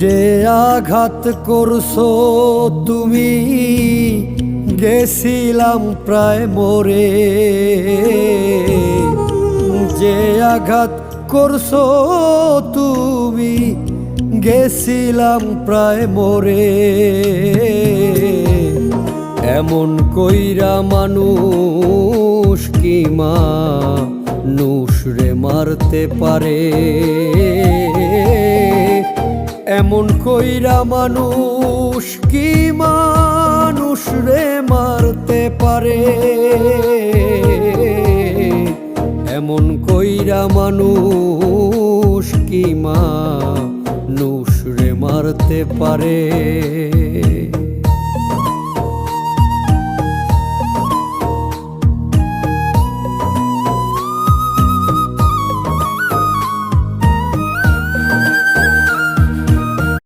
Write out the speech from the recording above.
যে আঘাত করছো তুমি, গেছিলাম প্রায় মরে। যে আঘাত করছো তুমি, গেছিলাম প্রায় মরে। এমন কইরা মানুষ কি মানুষ রে মারতে পারে? এমন কইরা মানুষ কি মানুষ রে মারতে পারে? এমন কইরা মানুষ কি মানুষ রে মারতে পারে?